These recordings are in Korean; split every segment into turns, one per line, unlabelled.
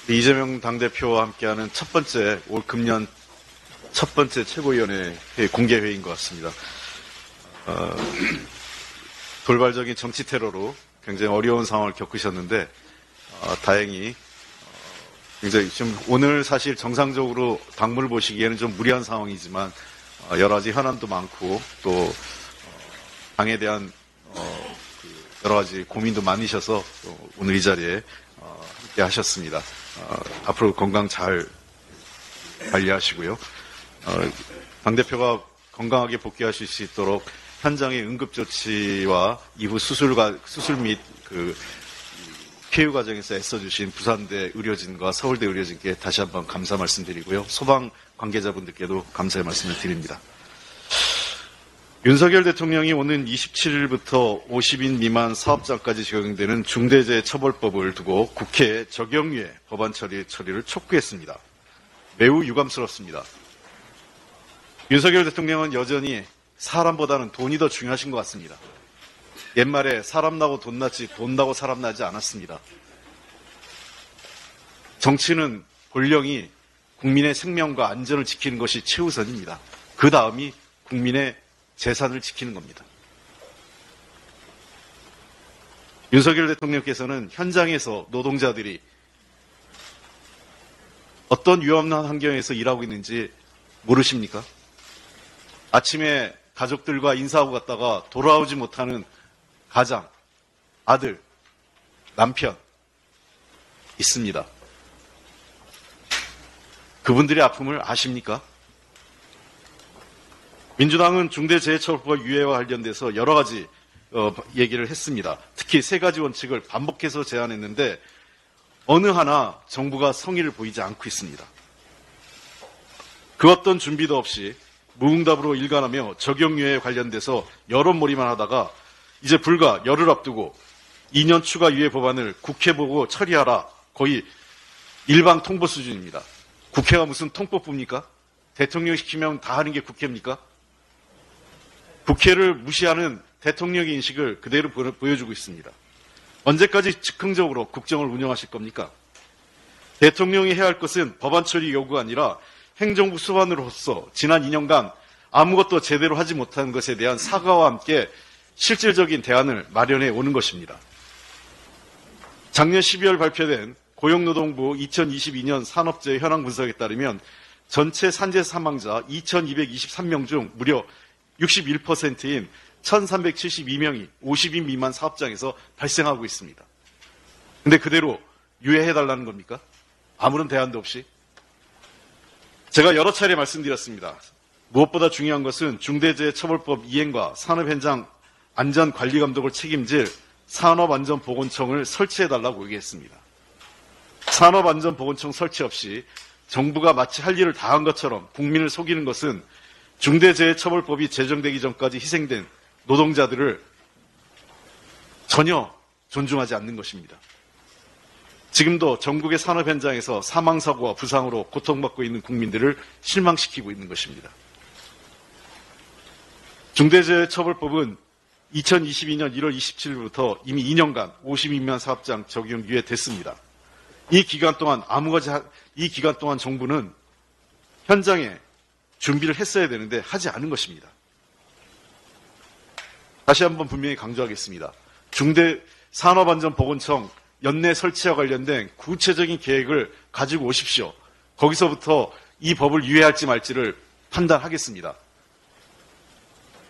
이재명 당대표와 함께하는 올 금년 첫 번째 최고위원회 공개 회의인 것 같습니다. 돌발적인 정치 테러로 굉장히 어려운 상황을 겪으셨는데, 다행히, 굉장히 좀 오늘 사실 정상적으로 당무를 보시기에는 좀 무리한 상황이지만, 여러 가지 현안도 많고, 또, 당에 대한, 여러 가지 고민도 많으셔서 오늘 이 자리에 함께 하셨습니다. 앞으로 건강 잘 관리하시고요. 당대표가 건강하게 복귀하실 수 있도록 현장의 응급조치와 이후 수술 및 폐유 과정에서 애써주신 부산대 의료진과 서울대 의료진께 다시 한번 감사 말씀드리고요. 소방 관계자분들께도 감사의 말씀을 드립니다. 윤석열 대통령이 오는 27일부터 50인 미만 사업장까지 적용되는 중대재해처벌법을 두고 국회에 적용유예 법안 처리를 촉구했습니다. 매우 유감스럽습니다. 윤석열 대통령은 여전히 사람보다는 돈이 더 중요하신 것 같습니다. 옛말에 사람 나고 돈 나지 돈 나고 사람 나지 않았습니다. 정치는 본령이 국민의 생명과 안전을 지키는 것이 최우선입니다. 그 다음이 국민의 재산을 지키는 겁니다. 윤석열 대통령께서는 현장에서 노동자들이 어떤 위험한 환경에서 일하고 있는지 모르십니까? 아침에 가족들과 인사하고 갔다가 돌아오지 못하는 가장, 아들, 남편 있습니다. 그분들의 아픔을 아십니까? 민주당은 중대재해처벌법 유예와 관련돼서 여러 가지 얘기를 했습니다. 특히 세 가지 원칙을 반복해서 제안했는데 어느 하나 정부가 성의를 보이지 않고 있습니다. 그 어떤 준비도 없이 무응답으로 일관하며 적용유예에 관련돼서 여론몰이만 하다가 이제 불과 열흘 앞두고 2년 추가 유예 법안을 국회 보고 처리하라. 거의 일방 통보 수준입니다. 국회가 무슨 통법부입니까? 대통령 시키면 다 하는 게 국회입니까? 국회를 무시하는 대통령의 인식을 그대로 보여주고 있습니다. 언제까지 즉흥적으로 국정을 운영하실 겁니까? 대통령이 해야 할 것은 법안 처리 요구가 아니라 행정부 수반으로서 지난 2년간 아무것도 제대로 하지 못한 것에 대한 사과와 함께 실질적인 대안을 마련해 오는 것입니다. 작년 12월 발표된 고용노동부 2022년 산업재해 현황 분석에 따르면 전체 산재 사망자 2,223명 중 무려 61%인 1,372명이 50인 미만 사업장에서 발생하고 있습니다. 근데 그대로 유예해달라는 겁니까? 아무런 대안도 없이? 제가 여러 차례 말씀드렸습니다. 무엇보다 중요한 것은 중대재해처벌법 이행과 산업 현장 안전관리감독을 책임질 산업안전보건청을 설치해달라고 얘기했습니다. 산업안전보건청 설치 없이 정부가 마치 할 일을 다 한 것처럼 국민을 속이는 것은 중대재해처벌법이 제정되기 전까지 희생된 노동자들을 전혀 존중하지 않는 것입니다. 지금도 전국의 산업 현장에서 사망사고와 부상으로 고통받고 있는 국민들을 실망시키고 있는 것입니다. 중대재해처벌법은 2022년 1월 27일부터 이미 2년간 50인만 사업장 적용 유예됐습니다. 이 기간 동안 정부는 현장에 준비를 했어야 되는데 하지 않은 것입니다. 다시 한번 분명히 강조하겠습니다. 중대산업안전보건청 연내 설치와 관련된 구체적인 계획을 가지고 오십시오. 거기서부터 이 법을 유예할지 말지를 판단하겠습니다.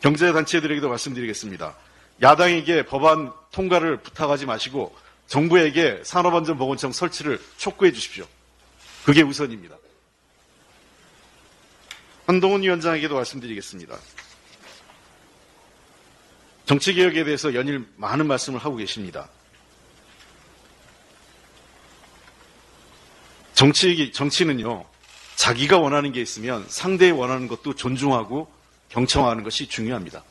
경제단체들에게도 말씀드리겠습니다. 야당에게 법안 통과를 부탁하지 마시고 정부에게 산업안전보건청 설치를 촉구해 주십시오. 그게 우선입니다. 한동훈 위원장에게도 말씀드리겠습니다. 정치개혁에 대해서 연일 많은 말씀을 하고 계십니다. 정치는요, 자기가 원하는 게 있으면 상대의 원하는 것도 존중하고 경청하는 것이 중요합니다.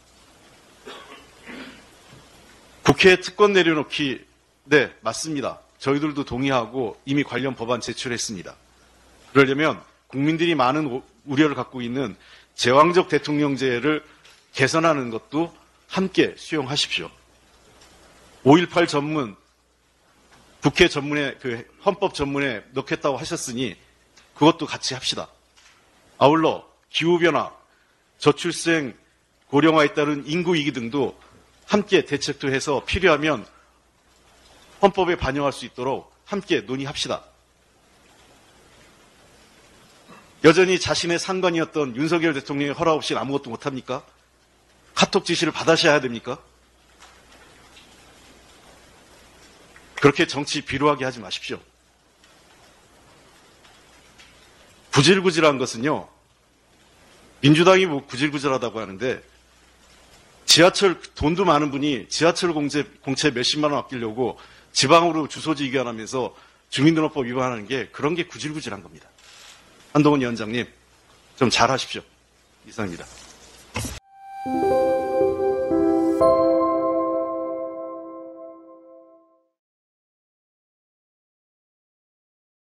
국회에 특권 내려놓기, 네, 맞습니다. 저희들도 동의하고 이미 관련 법안 제출했습니다. 그러려면 국민들이 많은 우려를 갖고 있는 제왕적 대통령제를 개선하는 것도 함께 수용하십시오. 5.18 전문 국회 전문에, 헌법 전문에 넣겠다고 하셨으니 그것도 같이 합시다. 아울러 기후변화, 저출생, 고령화에 따른 인구위기 등도 함께 대책도 해서 필요하면 헌법에 반영할 수 있도록 함께 논의합시다. 여전히 자신의 상관이었던 윤석열 대통령의 허락 없이는 아무것도 못합니까? 카톡 지시를 받으셔야 됩니까? 그렇게 정치 비루하게 하지 마십시오. 구질구질한 것은요, 민주당이 뭐 구질구질하다고 하는데, 지하철, 돈도 많은 분이 지하철 공채 몇십만 원 아끼려고 지방으로 주소지 이관하면서 주민등록법 위반하는 게 그런 게 구질구질한 겁니다. 한동훈 위원장님, 좀 잘하십시오. 이상입니다.